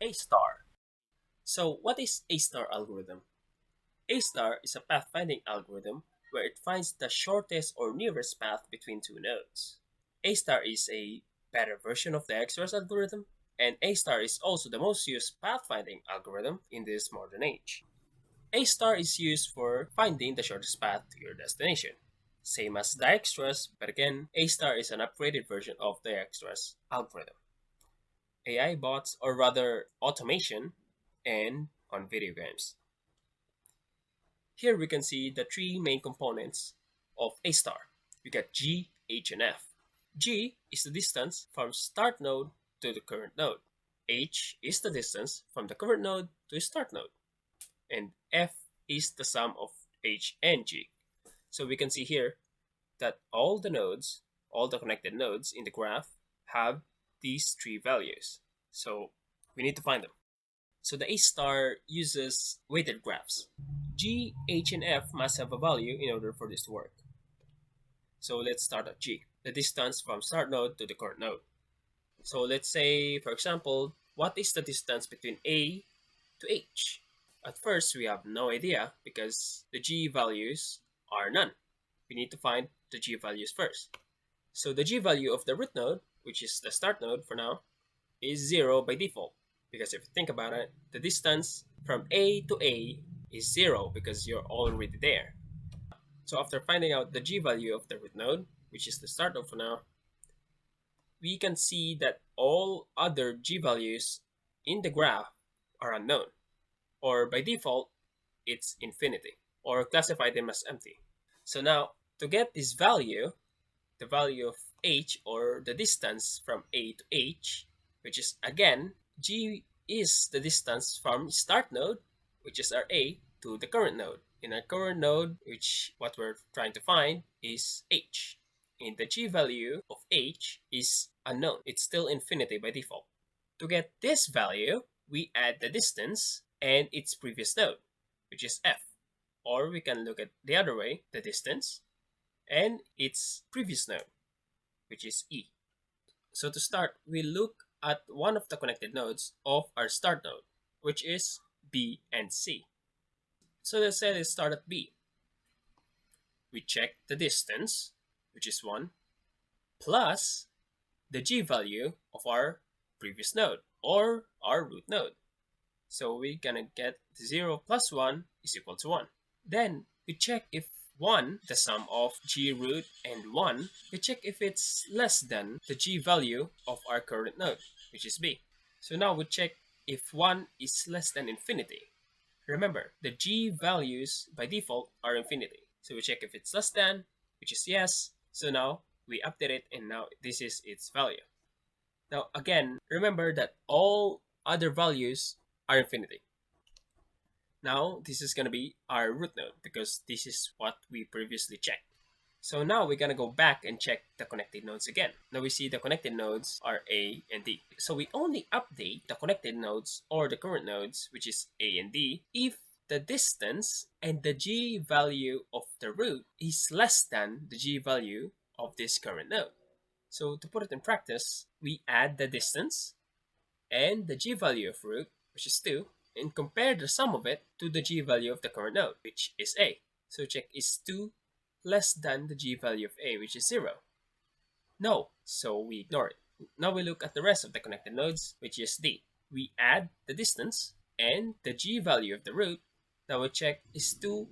A star. So, what is A star algorithm? A star is a pathfinding algorithm where it finds the shortest or nearest path between two nodes. A star is a better version of the XOR's algorithm, and A star is also the most used pathfinding algorithm in this modern age. A star is used for finding the shortest path to your destination. Same as Dijkstra's, but again, A star is an upgraded version of the Dijkstra's algorithm. AI bots, or rather automation, and on video games. Here we can see the three main components of A star. We got G, H, and F. G is the distance from start node to the current node. H is the distance from the current node to the start node. And F is the sum of H and G. So we can see here that all the nodes, all the connected nodes in the graph have these three values. So we need to find them. So the A star uses weighted graphs. G, H, and F must have a value in order for this to work. So let's start at G, the distance from start node to the current node. So let's say, for example, what is the distance between A to H? At first, we have no idea because the G values are none. We need to find the G values first. So the G value of the root node, which is the start node for now, is 0 by default. Because if you think about it, the distance from A to A is 0 because you're already there. So after finding out the G value of the root node, which is the start node for now, we can see that all other G values in the graph are unknown. Or by default, it's infinity, or classify them as empty. So now, to get this value, the value of H, or the distance from A to H, which is again, G is the distance from start node, which is our A, to the current node. In our current node, which what we're trying to find is H. And the G value of H is unknown. It's still infinity by default. To get this value, we add the distance and its previous node, which is F. Or we can look at the other way, the distance and its previous node, which is E. So to start, we look at one of the connected nodes of our start node, which is B and C. So let's say let's start at B. We check the distance, which is 1, plus the G value of our previous node, or our root node. So we're gonna get 0 plus 1 is equal to 1. Then we check if 1, the sum of G root and 1, we check if it's less than the G value of our current node, which is B. So now we check if 1 is less than infinity. Remember, the G values by default are infinity. So we check if it's less than, which is yes. So now we update it and now this is its value. Now again, remember that all other values are infinity. Now this is going to be our root node because this is what we previously checked. So now we're going to go back and check the connected nodes again. Now we see the connected nodes are A and D. So we only update the connected nodes or the current nodes, which is A and D, if the distance and the G value of the root is less than the G value of this current node. So to put it in practice, we add the distance and the G value of root, which is 2, and compare the sum of it to the G value of the current node, which is A. So check, is 2 less than the G value of A, which is 0? No, so we ignore it. Now we look at the rest of the connected nodes, which is D. We add the distance and the G value of the root. Now we check, is 2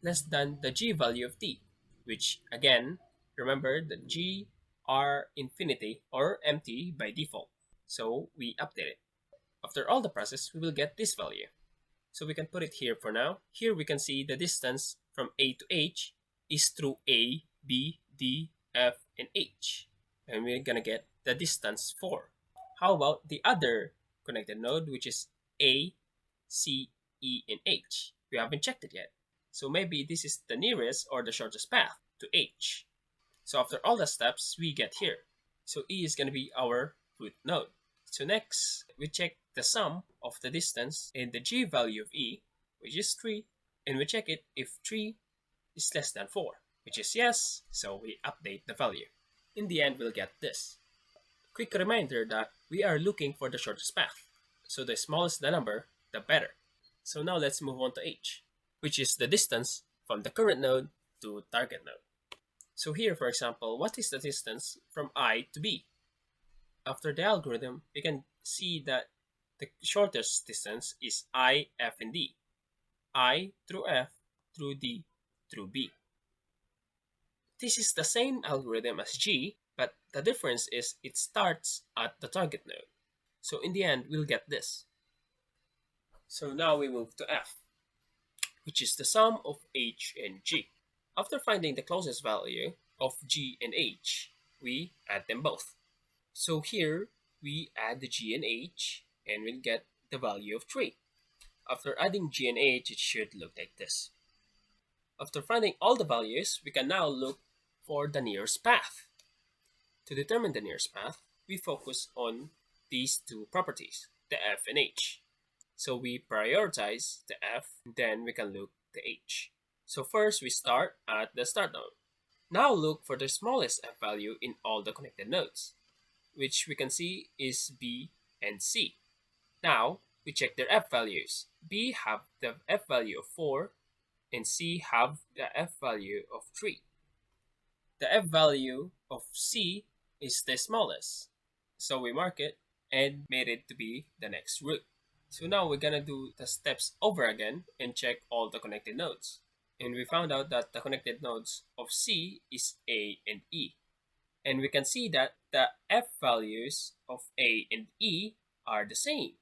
less than the G value of D, which again, remember that G are infinity or empty by default. So we update it. After all the process, we will get this value. So we can put it here for now. Here we can see the distance from A to H is through A, B, D, F, and H. And we're gonna get the distance 4. How about the other connected node, which is A, C, E, and H? We haven't checked it yet. So maybe this is the nearest or the shortest path to H. So after all the steps, we get here. So E is gonna be our root node. So next, we check the sum of the distance and the G value of E, which is 3, and we check it if 3 is less than 4, which is yes, so we update the value. In the end, we'll get this. Quick reminder that we are looking for the shortest path. So the smallest the number, the better. So now let's move on to h, which is the distance from the current node to target node. So here, for example, what is the distance from I to B? After the algorithm, we can see that the shortest distance is I, F, and D. I through F, through D, through B. This is the same algorithm as G, but the difference is it starts at the target node. So in the end, we'll get this. So now we move to F, which is the sum of H and G. After finding the closest value of G and H, we add them both. So here, we add the G and H, and we'll get the value of 3. After adding G and H, it should look like this. After finding all the values, we can now look for the nearest path. To determine the nearest path, we focus on these two properties, the F and H. So we prioritize the F, then we can look the H. So first we start at the start node. Now look for the smallest F value in all the connected nodes, which we can see is B and C. Now we check their F values. B have the F value of 4 and C have the F value of 3. The F value of C is the smallest, so we mark it and made it to be the next root. So now we're gonna do the steps over again and check all the connected nodes. And we found out that the connected nodes of C is A and E. And we can see that the F values of A and E are the same.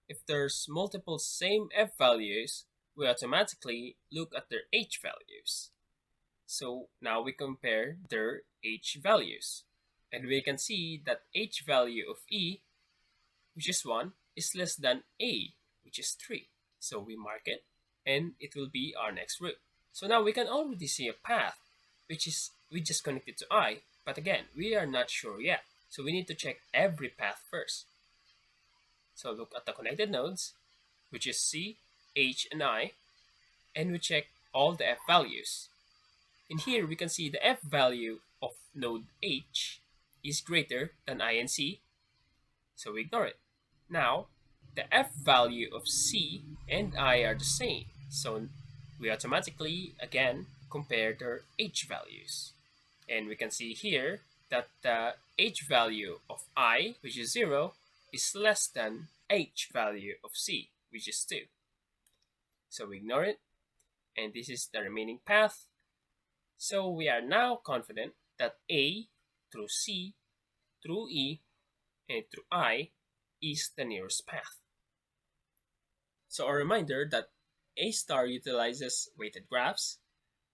If there's multiple same F values, we automatically look at their H values. So now we compare their H values. And we can see that H value of E, which is 1, is less than A, which is 3. So we mark it, and it will be our next route. So now we can already see a path, which is we just connected to I, but again, we are not sure yet. So we need to check every path first. So look at the connected nodes, which is C, H, and I, and we check all the F values. In here, we can see the F value of node H is greater than I and C, so we ignore it. Now, the F value of C and I are the same, so we automatically, again, compare their H values. And we can see here that the H value of I, which is 0, is less than H value of C, which is 2. So we ignore it, and this is the remaining path. So we are now confident that A through C, through E, and through I is the nearest path. So a reminder that A star utilizes weighted graphs.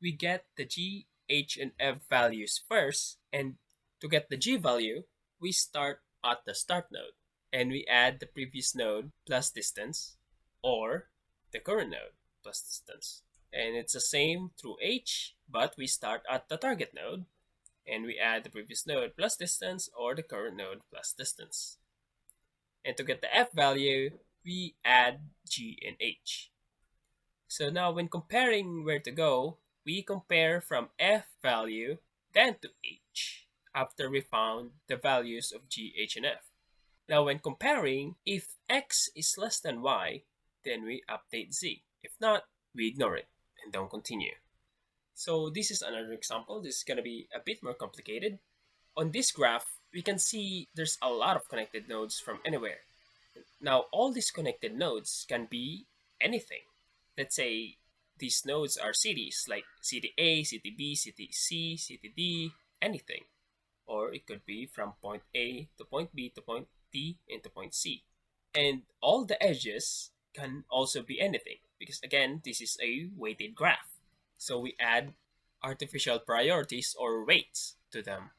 We get the G, H, and F values first, and to get the G value, we start at the start node, and we add the previous node plus distance, or the current node plus distance. And it's the same through H, but we start at the target node, and we add the previous node plus distance, or the current node plus distance. And to get the F value, we add G and H. So now when comparing where to go, we compare from F value then to H after we found the values of G, H, and F. Now when comparing, if X is less than Y, then we update Z. If not, we ignore it and don't continue. So this is another example. This is going to be a bit more complicated. On this graph, we can see there's a lot of connected nodes from anywhere. Now, all these connected nodes can be anything. Let's say these nodes are cities like city A, city B, city C, city D, anything. Or it could be from point A to point B to point D and to point C. And all the edges can also be anything because again, this is a weighted graph. So we add artificial priorities or weights to them.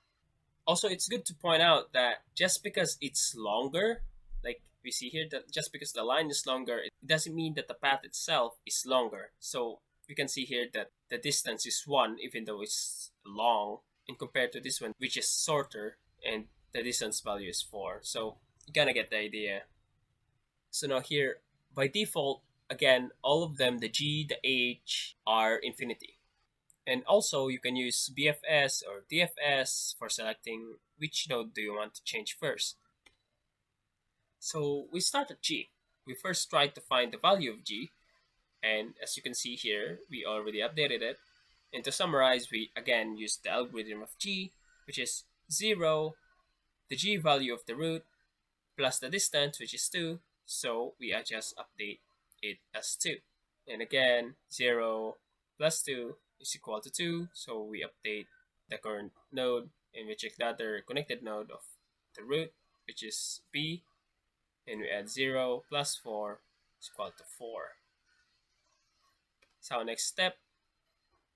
Also, it's good to point out that just because it's longer, like we see here, that just because the line is longer, it doesn't mean that the path itself is longer. So we can see here that the distance is 1 even though it's long, and compared to this one, which is shorter, and the distance value is 4. So you kind of get the idea. So now here, by default, again, all of them, the G, the H, are infinity. And also, you can use BFS or DFS for selecting which node do you want to change first. So we start at G. we first try to find the value of g, and as you can see here, we already updated it. And to summarize, we again use the algorithm of g, which is 0, the g value of the root, plus the distance, which is 2. So we just update it as 2. And again, 0 plus 2 is equal to 2. So we update the current node and we check the other connected node of the root, which is b. And we add 0 plus 4 is equal to 4. So next step,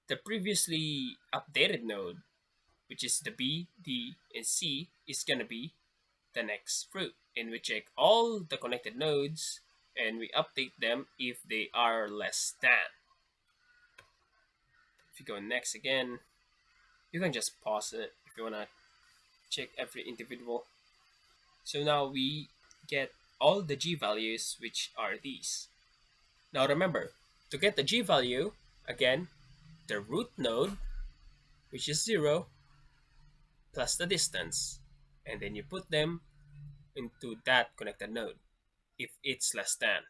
the previously updated node, which is the b, d, and c, is going to be the next root. And we check all the connected nodes and we update them if they are less than. If you go next again, you can just pause it if you want to check every individual. So now we get all the g values, which are these. Now remember, to get the g value, again, the root node, which is 0, plus the distance, and then you put them into that connected node if it's less than.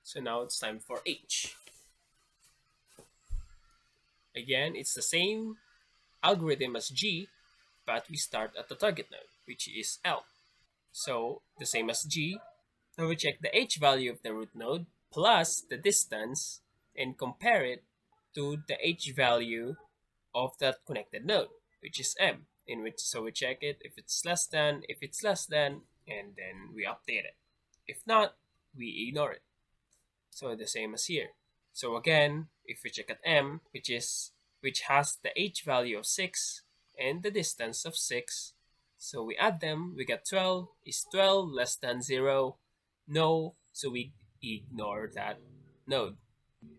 So now it's time for h. Again, it's the same algorithm as g, but we start at the target node, which is L. So the same as g, now we check the h value of the root node plus the distance and compare it to the h value of that connected node, which is m. So we check it if it's less than, and then we update it. If not, we ignore it. So the same as here. So again, if we check at m, which has the h value of 6 and the distance of 6, so we add them, we get 12. Is 12 less than 0? No, so we ignore that node.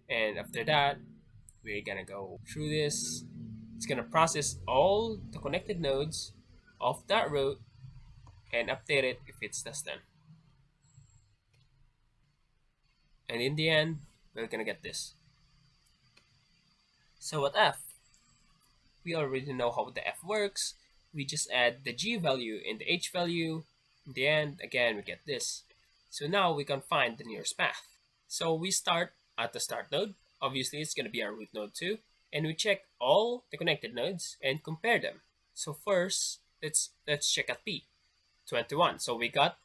And after that, we're gonna go through this. It's gonna process all the connected nodes of that root and update it if it's less than. And in the end, we're gonna get this. So at f, we already know how the f works. We just add the g value and the h value. In the end, again, we get this. So now we can find the nearest path. So we start at the start node. Obviously, it's going to be our root node too. And we check all the connected nodes and compare them. So first, let's check at p, 21. So we got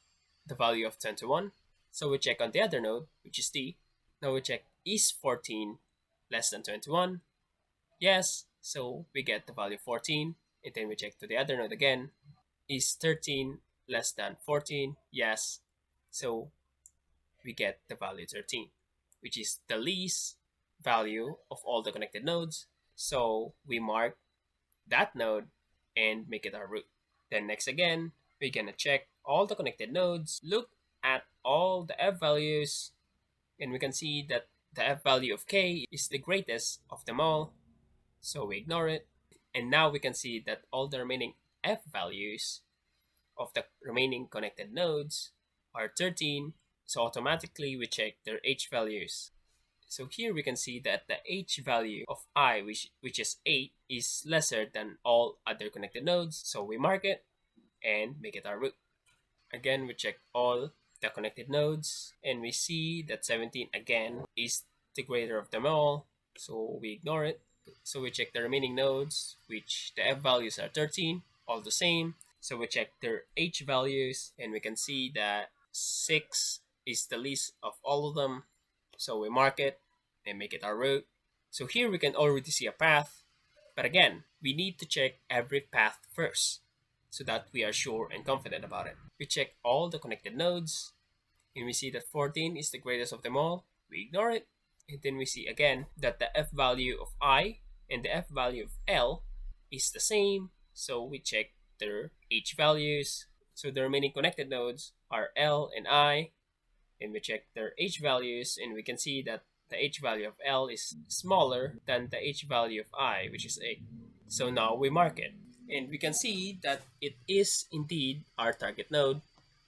the value of 21. So we check on the other node, which is d. Now we check, is 14 less than 21? Yes, so we get the value 14. And then we check to the other node again. Is 13 less than 14? Yes. So we get the value 13, which is the least value of all the connected nodes. So we mark that node and make it our root. Then next again, we're gonna check all the connected nodes, look at all the f values, and we can see that the f value of k is the greatest of them all. So we ignore it. And now we can see that all the remaining f values of the remaining connected nodes are 13. So automatically we check their h values. So here we can see that the h value of I, which is 8, is lesser than all other connected nodes. So we mark it and make it our root. Again, we check all the connected nodes and we see that 17 again is the greater of them all. So we ignore it. So we check the remaining nodes, which the f values are 13, all the same. So we check their h values and we can see that 6 is the least of all of them. So we mark it and make it our root. So here we can already see a path. But again, we need to check every path first so that we are sure and confident about it. We check all the connected nodes and we see that 14 is the greatest of them all. We ignore it. And then we see again that the f value of I and the f value of L is the same. So we check their h values. So the remaining connected nodes are L and I. And we check their h values and we can see that the h value of L is smaller than the h value of I, which is 8. So now we mark it. And we can see that it is indeed our target node.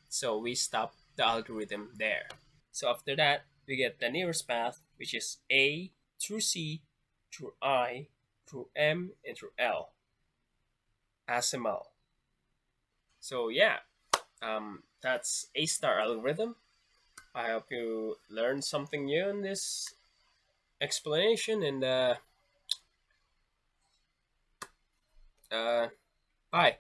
So we stop the algorithm there. So after that, we get the nearest path, which is A through C, through I, through M, and through L. ASML. So yeah, that's A star algorithm. I hope you learned something new in this explanation, and uh, bye.